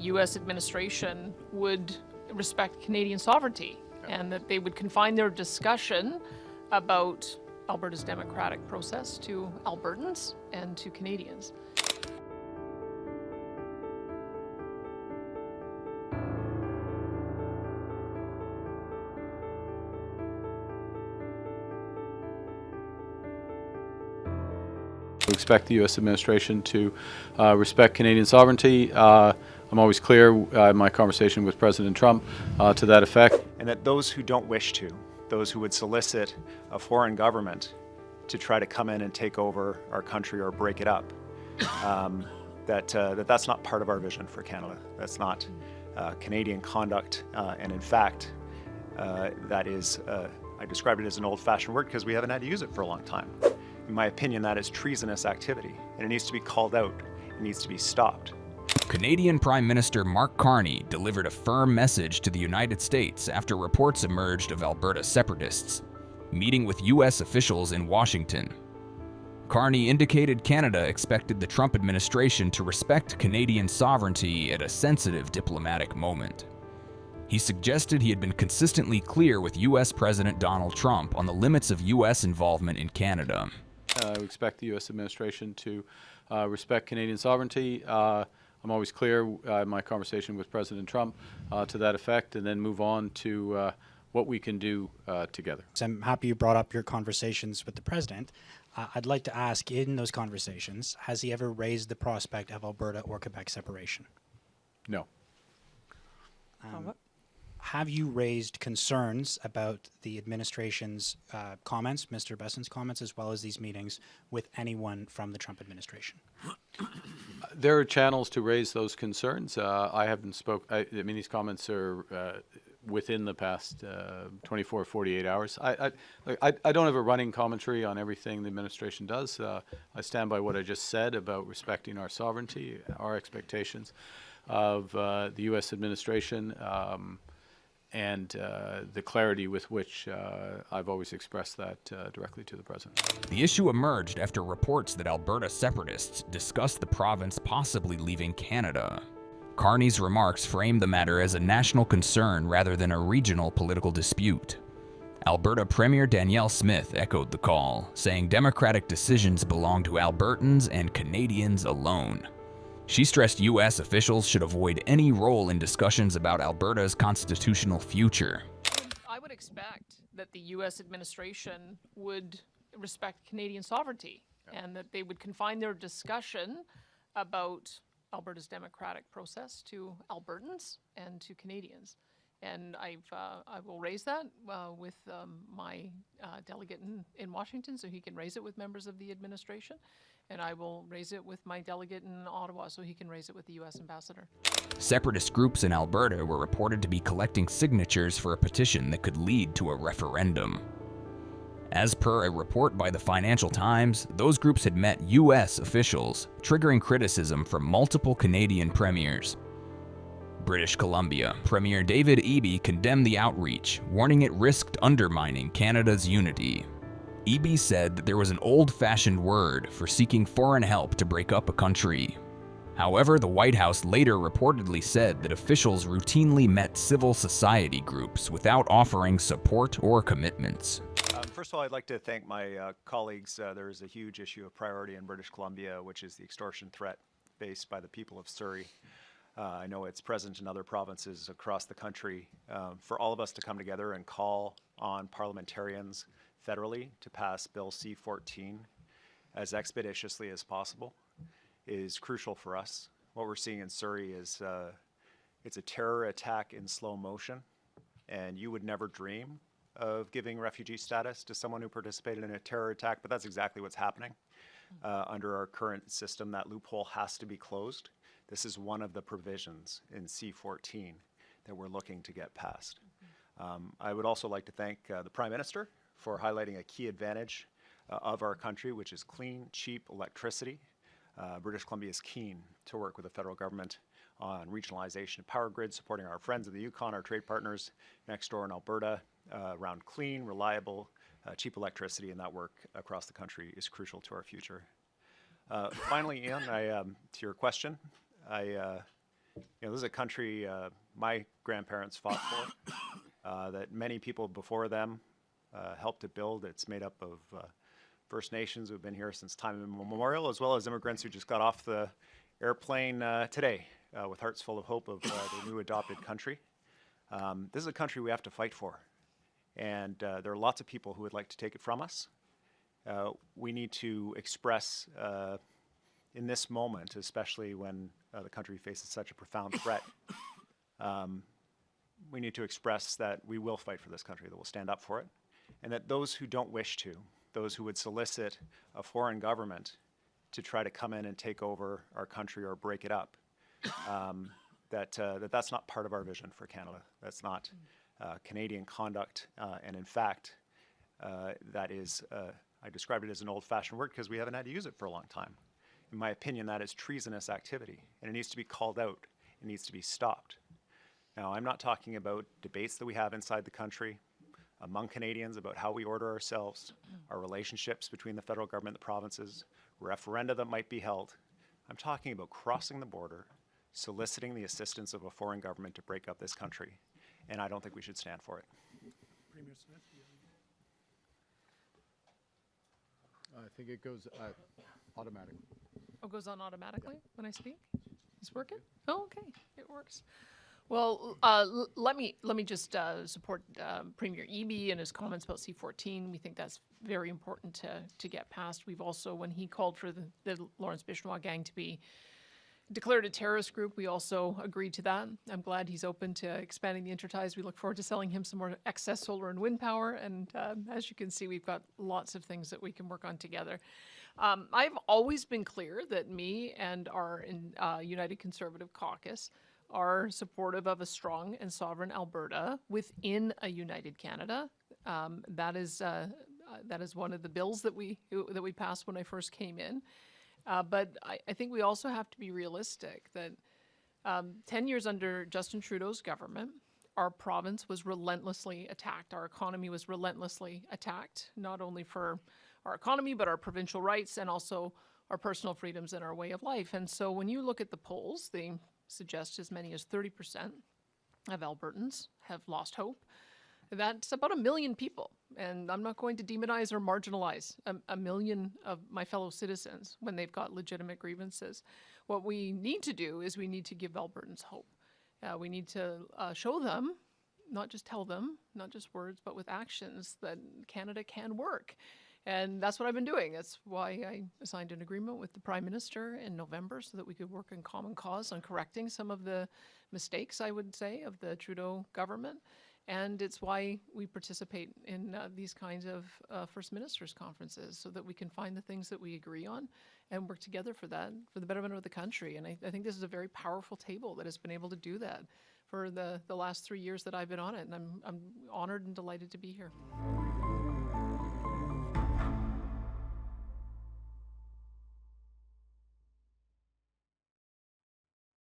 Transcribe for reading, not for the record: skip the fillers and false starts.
U.S. administration would respect Canadian sovereignty and that they would confine their discussion about Alberta's democratic process to Albertans and to Canadians. We expect the U.S. administration to respect Canadian sovereignty. I'm always clear in my conversation with President Trump to that effect. And that those who don't wish to, those who would solicit a foreign government to try to come in and take over our country or break it up, that's not part of our vision for Canada. That's not Canadian conduct, and in fact, that is, I described it as an old-fashioned word because we haven't had to use it for a long time. In my opinion, that is treasonous activity, and it needs to be called out. It needs to be stopped. Canadian Prime Minister Mark Carney delivered a firm message to the United States after reports emerged of Alberta separatists meeting with U.S. officials in Washington. Carney indicated Canada expected the Trump administration to respect Canadian sovereignty at a sensitive diplomatic moment. He suggested he had been consistently clear with U.S. President Donald Trump on the limits of U.S. involvement in Canada. We expect the U.S. administration to respect Canadian sovereignty. I'm always clear in my conversation with President Trump to that effect, and then move on to what we can do together. So I'm happy you brought up your conversations with the President. I'd like to ask, in those conversations, has he ever raised the prospect of Alberta or Quebec separation? No. Have you raised concerns about the administration's comments, Mr. Besson's comments, as well as these meetings, with anyone from the Trump administration? There are channels to raise those concerns. I haven't I mean, these comments are within the past 24, 48 hours. I don't have a running commentary on everything the administration does. I stand by what I just said about respecting our sovereignty, our expectations of the U.S. administration, and the clarity with which I've always expressed that directly to the President. The issue emerged after reports that Alberta separatists discussed the province possibly leaving Canada. Carney's remarks framed the matter as a national concern rather than a regional political dispute. Alberta Premier Danielle Smith echoed the call, saying democratic decisions belong to Albertans and Canadians alone. She stressed U.S. officials should avoid any role in discussions about Alberta's constitutional future. I would expect that the U.S. administration would respect Canadian sovereignty and that they would confine their discussion about Alberta's democratic process to Albertans and to Canadians. And I will raise that with my delegate in Washington, so he can raise it with members of the administration. And I will raise it with my delegate in Ottawa, so he can raise it with the U.S. ambassador. Separatist groups in Alberta were reported to be collecting signatures for a petition that could lead to a referendum. As per a report by the Financial Times, those groups had met U.S. officials, triggering criticism from multiple Canadian premiers. British Columbia Premier David Eby condemned the outreach, warning it risked undermining Canada's unity. Eby said that there was an old-fashioned word for seeking foreign help to break up a country. However, the White House later reportedly said that officials routinely met civil society groups without offering support or commitments. First of all, I'd like to thank my colleagues. There is a huge issue of priority in British Columbia, which is the extortion threat faced by the people of Surrey. I know it's present in other provinces across the country. For all of us to come together and call on parliamentarians federally to pass Bill C-14 as expeditiously as possible is crucial for us. What we're seeing in Surrey is it's a terror attack in slow motion, and you would never dream of giving refugee status to someone who participated in a terror attack, but that's exactly what's happening. Under our current system, that loophole has to be closed. This is one of the provisions in C-14 that we're looking to get passed. I would also like to thank the Prime Minister for highlighting a key advantage of our country, which is clean, cheap electricity. British Columbia is keen to work with the federal government on regionalization of power grids, supporting our friends of the Yukon, our trade partners next door in Alberta, around clean, reliable, cheap electricity, and that work across the country is crucial to our future. Finally, Ian, to your question, You know, this is a country my grandparents fought for, that many people before them helped to build. It's made up of First Nations who've been here since time immemorial, as well as immigrants who just got off the airplane today with hearts full of hope of their new adopted country. This is a country we have to fight for, and there are lots of people who would like to take it from us. We need to express in this moment, especially when the country faces such a profound threat, we need to express that we will fight for this country, that we'll stand up for it, and that those who don't wish to, those who would solicit a foreign government to try to come in and take over our country or break it up, that's not part of our vision for Canada. That's not Canadian conduct, and in fact, that is, I described it as an old-fashioned word because we haven't had to use it for a long time. In my opinion, that is treasonous activity, and it needs to be called out. It needs to be stopped. Now, I'm not talking about debates that we have inside the country among Canadians about how we order ourselves, our relationships between the federal government and the provinces, referenda that might be held. I'm talking about crossing the border, soliciting the assistance of a foreign government to break up this country, and I don't think we should stand for it. Premier Smith, I think it goes automatic. Oh, it goes on automatically when I speak? It's working? Oh, okay, it works. Well, let me just support Premier Eby and his comments about C-14. We think that's very important to get past. We've also, when he called for the Lawrence Bishnois gang to be declared a terrorist group, we also agreed to that. I'm glad he's open to expanding the interties. We look forward to selling him some more excess solar and wind power. And as you can see, we've got lots of things that we can work on together. I've always been clear that me and our United Conservative Caucus are supportive of a strong and sovereign Alberta within a united Canada. That is one of the bills that we passed when I first came in. But I think we also have to be realistic that 10 years under Justin Trudeau's government, our province was relentlessly attacked. Our economy was relentlessly attacked, not only for our economy, but our provincial rights and also our personal freedoms and our way of life. And so when you look at the polls, they suggest as many as 30% of Albertans have lost hope. That's about 1 million people. And I'm not going to demonize or marginalize a million of my fellow citizens when they've got legitimate grievances. What we need to do is we need to give Albertans hope. We need to show them, not just tell them, not just words, but with actions that Canada can work. And that's what I've been doing. That's why I signed an agreement with the Prime Minister in November so that we could work in common cause on correcting some of the mistakes, I would say, of the Trudeau government. And it's why we participate in these kinds of First Ministers conferences so that we can find the things that we agree on and work together for that, for the betterment of the country. And I think this is a very powerful table that has been able to do that for the last 3 years that I've been on it. And I'm honored and delighted to be here.